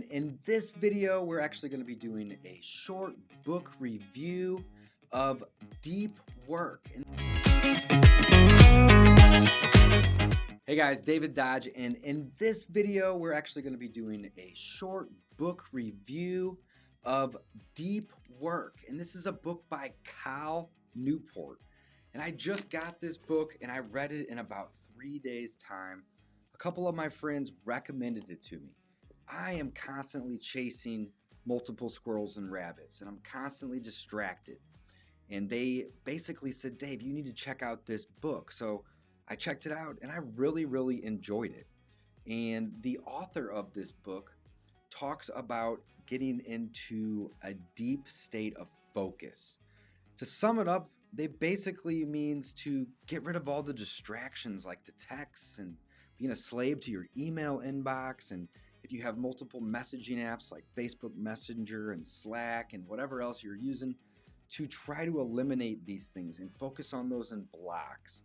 In this video, we're actually going to be doing a short book review of Deep Work. Hey guys, David Dodge, and in this video, we're actually going to be doing a short book review of Deep Work. And this is a book by Cal Newport. And I just got this book and I read it in about 3 days' time. A couple of my friends recommended it to me. I am constantly chasing multiple squirrels and rabbits, and I'm constantly distracted. And they basically said, Dave, you need to check out this book. So I checked it out and I really enjoyed it. And the author of this book talks about getting into a deep state of focus. To sum it up, they basically means to get rid of all the distractions like the texts and being a slave to your email inbox, and if you have multiple messaging apps like Facebook Messenger and Slack and whatever else you're using, to try to eliminate these things and focus on those in blocks.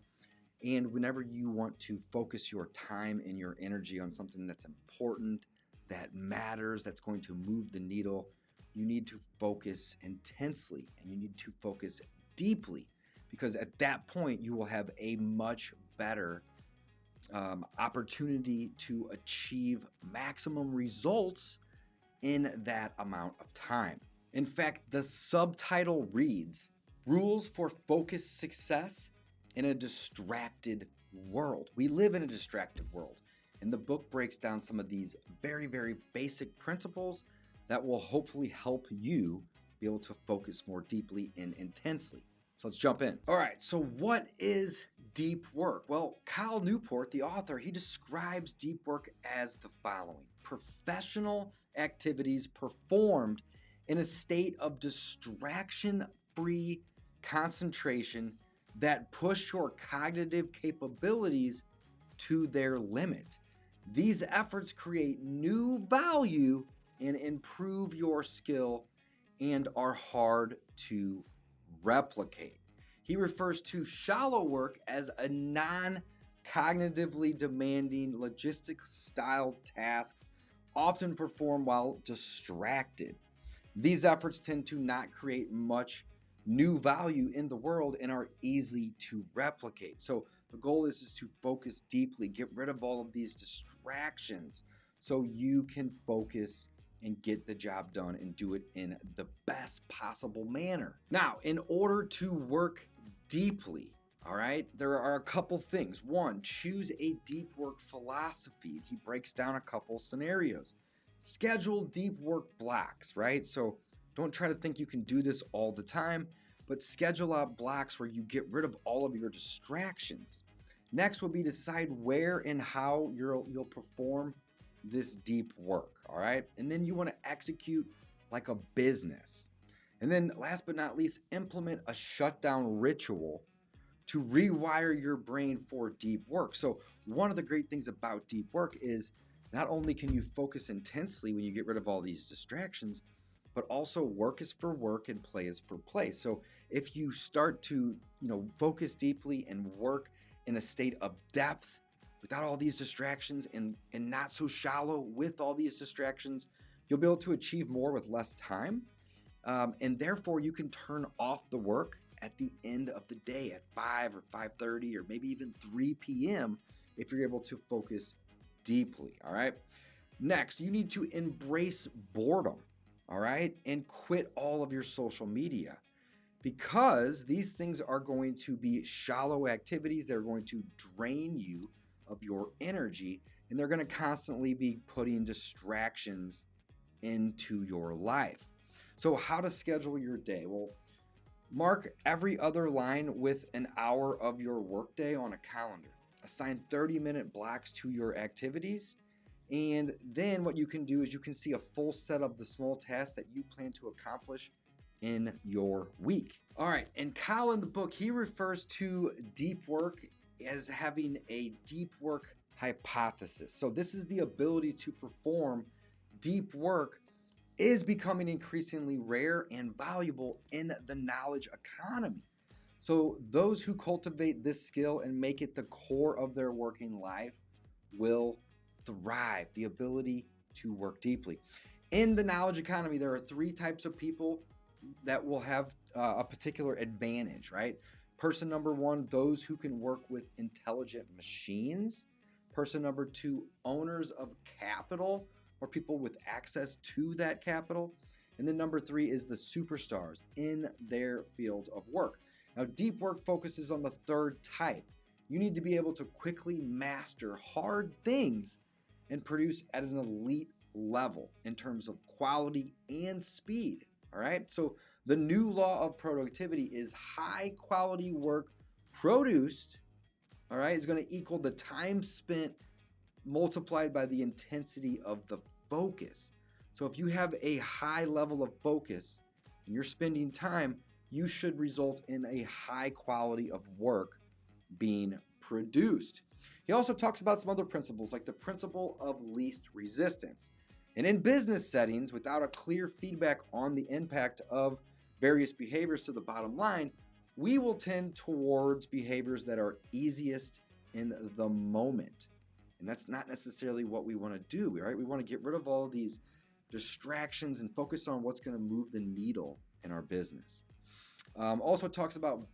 And whenever you want to focus your time and your energy on something that's important, that matters, that's going to move the needle, you need to focus intensely and you need to focus deeply, because at that point you will have a much better opportunity to achieve maximum results in that amount of time. In fact, the subtitle reads, Rules for Focused Success in a Distracted World. We live in a distracted world, and the book breaks down some of these very basic principles that will hopefully help you be able to focus more deeply and intensely. So let's jump in. All right, so what is deep work? Well, Cal Newport, the author, he describes deep work as the following: professional activities performed in a state of distraction-free concentration that push your cognitive capabilities to their limit. These efforts create new value and improve your skill and are hard to replicate. He refers to shallow work as a non-cognitively demanding logistics-style tasks often performed while distracted. These efforts tend to not create much new value in the world and are easy to replicate. So the goal is to focus deeply, get rid of all of these distractions so you can focus and get the job done and do it in the best possible manner. Now, in order to work deeply, all right, there are a couple things. One, choose a deep work philosophy. He breaks down a couple scenarios. Schedule deep work blocks, right? So don't try to think you can do this all the time, but schedule out blocks where you get rid of all of your distractions. Next will be decide where and how you'll perform this deep work, all right? And then you want to execute like a business. And then last but not least, implement a shutdown ritual to rewire your brain for deep work. So one of the great things about deep work is not only can you focus intensely when you get rid of all these distractions, but also work is for work and play is for play. So if you start to, focus deeply and work in a state of depth without all these distractions and not so shallow with all these distractions, you'll be able to achieve more with less time. And therefore you can turn off the work at the end of the day at 5 or 5:30 or maybe even 3 p.m. if you're able to focus deeply, all right? Next, you need to embrace boredom, all right? And quit all of your social media, because these things are going to be shallow activities. They're going to drain you of your energy, and they're going to constantly be putting distractions into your life. So how to schedule your day? Well, mark every other line with an hour of your workday on a calendar. Assign 30-minute blocks to your activities. And then what you can do is you can see a full set of the small tasks that you plan to accomplish in your week. All right, and Cal in the book, he refers to deep work as having a deep work hypothesis. So this is the ability to perform deep work is becoming increasingly rare and valuable in the knowledge economy. So those who cultivate this skill and make it the core of their working life will thrive. The ability to work deeply. In the knowledge economy, there are 3 types of people that will have a particular advantage, right? Person number 1, those who can work with intelligent machines. Person number 2, owners of capital, or people with access to that capital. And then number 3 is the superstars in their field of work. Now, deep work focuses on the 3rd type. You need to be able to quickly master hard things and produce at an elite level in terms of quality and speed. All right. So the new law of productivity is high quality work produced, all right, is going to equal the time spent multiplied by the intensity of the focus. So if you have a high level of focus and you're spending time, you should result in a high quality of work being produced. He also talks about some other principles, like the principle of least resistance. And in business settings, without a clear feedback on the impact of various behaviors to the bottom line, we will tend towards behaviors that are easiest in the moment. And that's not necessarily what we want to do, right? We want to get rid of all of these distractions and focus on what's going to move the needle in our business. Also talks about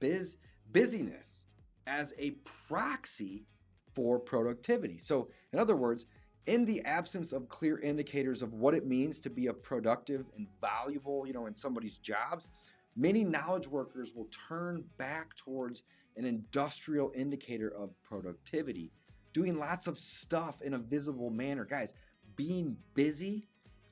busyness as a proxy for productivity. So in other words, in the absence of clear indicators of what it means to be a productive and valuable, in somebody's jobs, many knowledge workers will turn back towards an industrial indicator of productivity, doing lots of stuff in a visible manner. Guys, being busy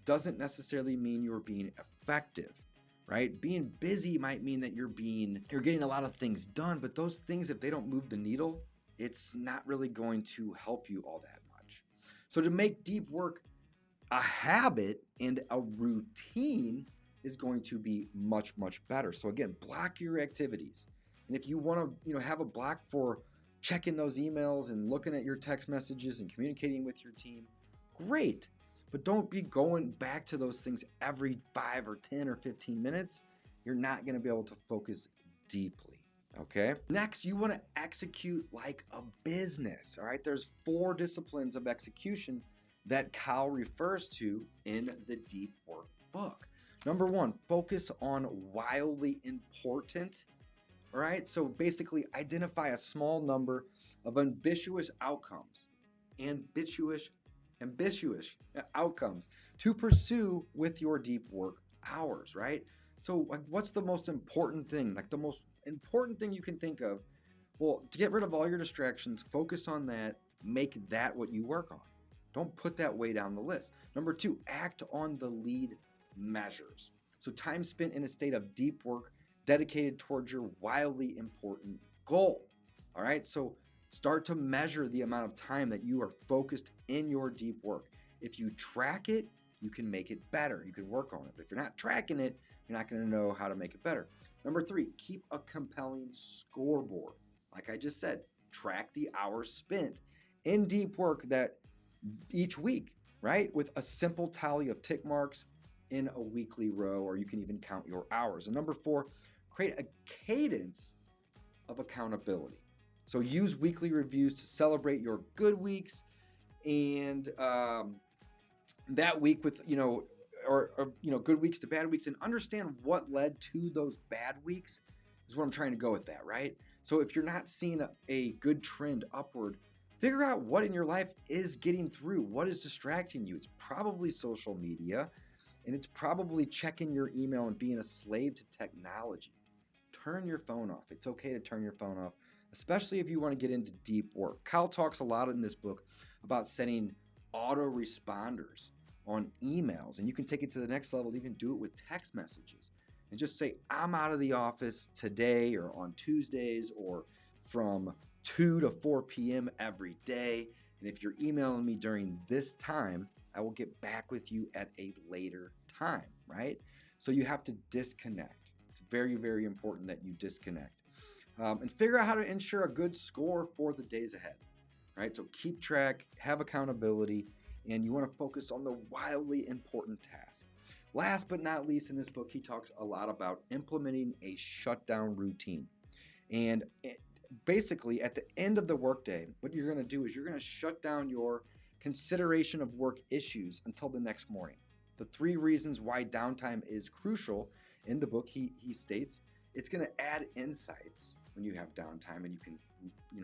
doesn't necessarily mean you're being effective, right? Being busy might mean that you're getting a lot of things done, but those things, if they don't move the needle, it's not really going to help you all that much. So to make deep work a habit and a routine is going to be much, much better. So again, block your activities. And if you want to, have a block for checking those emails and looking at your text messages and communicating with your team, great. But don't be going back to those things every 5 or 10 or 15 minutes. You're not going to be able to focus deeply. Okay. Next, you want to execute like a business. All right. There's 4 disciplines of execution that Cal refers to in the Deep Work book. Number 1, focus on wildly important. All right. So basically, identify a small number of ambitious outcomes to pursue with your deep work hours, right? So like, what's the most important thing? Like the most important thing you can think of? Well, to get rid of all your distractions, focus on that, make that what you work on. Don't put that way down the list. Number 2, act on the lead measures. So time spent in a state of deep work dedicated towards your wildly important goal. All right, so start to measure the amount of time that you are focused in your deep work. If you track it, you can make it better. You can work on it. But if you're not tracking it, you're not going to know how to make it better. Number 3, keep a compelling scoreboard. Like I just said, track the hours spent in deep work that each week, right? With a simple tally of tick marks in a weekly row, or you can even count your hours. And number 4, create a cadence of accountability. So use weekly reviews to celebrate your good weeks, and that week with, or good weeks to bad weeks, and understand what led to those bad weeks is what I'm trying to go with that, right? So if you're not seeing a good trend upward, figure out what in your life is getting through, what is distracting you. It's probably social media, and it's probably checking your email and being a slave to technology. Turn your phone off. It's okay to turn your phone off, especially if you want to get into deep work. Kyle talks a lot in this book about setting autoresponders on emails, and you can take it to the next level, even do it with text messages, and just say, I'm out of the office today or on Tuesdays or from 2 to 4 p.m. every day. And if you're emailing me during this time, I will get back with you at a later time, right? So you have to disconnect. It's very, very important that you disconnect. And figure out how to ensure a good score for the days ahead, right? So keep track, have accountability, and you want to focus on the wildly important tasks. Last but not least, in this book, he talks a lot about implementing a shutdown routine. And basically, at the end of the workday, what you're going to do is you're going to shut down your consideration of work issues until the next morning. The 3 reasons why downtime is crucial in the book, he states, it's going to add insights when you have downtime and you can,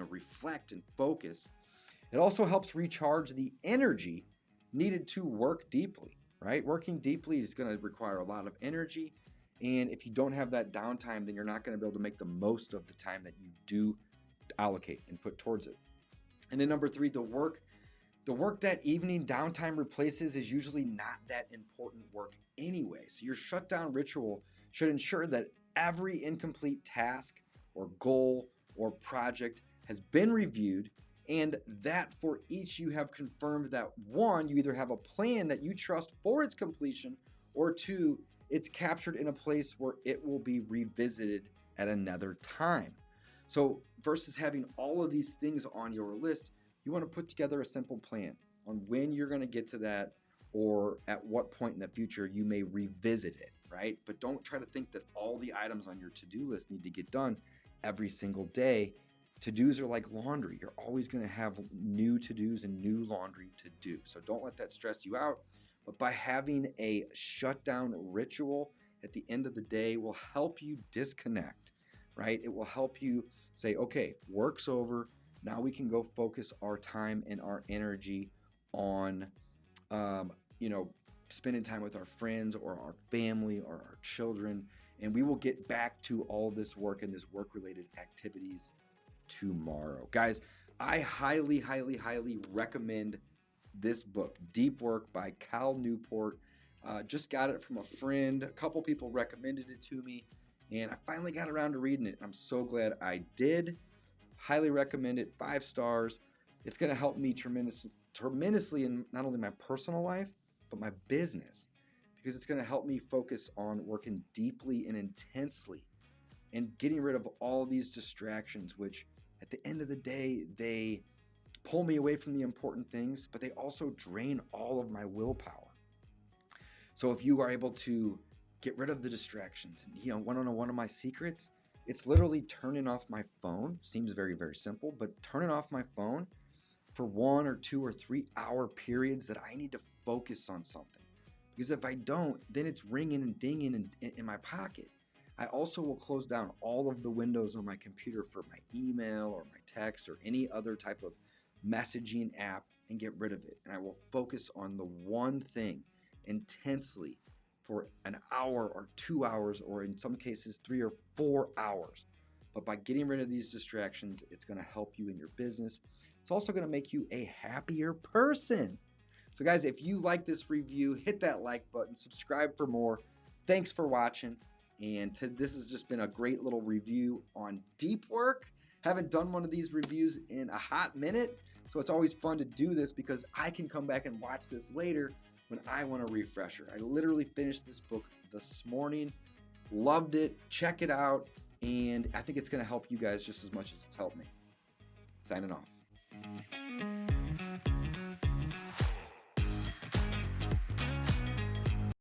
reflect and focus. It also helps recharge the energy needed to work deeply, right? Working deeply is going to require a lot of energy. And if you don't have that downtime, then you're not going to be able to make the most of the time that you do allocate and put towards it. And then number 3, the work that evening downtime replaces is usually not that important work anyway. So your shutdown ritual should ensure that every incomplete task or goal or project has been reviewed, and that for each you have confirmed that 1, you either have a plan that you trust for its completion, or 2, it's captured in a place where it will be revisited at another time. So versus having all of these things on your list, you want to put together a simple plan on when you're going to get to that, or at what point in the future you may revisit it, right? But don't try to think that all the items on your to-do list need to get done every single day. To-dos are like laundry. You're always going to have new to-dos and new laundry to do. So don't let that stress you out. But by having a shutdown ritual at the end of the day will help you disconnect, right? It will help you say, okay, work's over. Now we can go focus our time and our energy on, spending time with our friends or our family or our children. And we will get back to all this work and this work-related activities tomorrow. Guys, I highly, highly, highly recommend this book, Deep Work by Cal Newport. Just got it from a friend. A couple people recommended it to me, and I finally got around to reading it. I'm so glad I did. Highly recommend it. 5 stars. It's going to help me tremendously in not only my personal life, but my business, because it's going to help me focus on working deeply and intensely and getting rid of all these distractions, which at the end of the day, they pull me away from the important things, but they also drain all of my willpower. So if you are able to get rid of the distractions, and want to know one of my secrets? It's literally turning off my phone. Seems very, very simple, but turning off my phone for 1 or 2 or 3 hour periods that I need to focus on something. Because if I don't, then it's ringing and dinging in my pocket. I also will close down all of the windows on my computer for my email or my text or any other type of messaging app and get rid of it. And I will focus on the one thing intensely for an hour or 2 hours, or in some cases 3 or 4 hours. But by getting rid of these distractions, it's going to help you in your business. It's also going to make you a happier person. So guys, if you like this review, hit that like button, subscribe for more. Thanks for watching. And this has just been a great little review on Deep Work. Haven't done one of these reviews in a hot minute, so it's always fun to do this because I can come back and watch this later when I want a refresher. I literally finished this book this morning, loved it, check it out, and I think it's going to help you guys just as much as it's helped me. Signing off.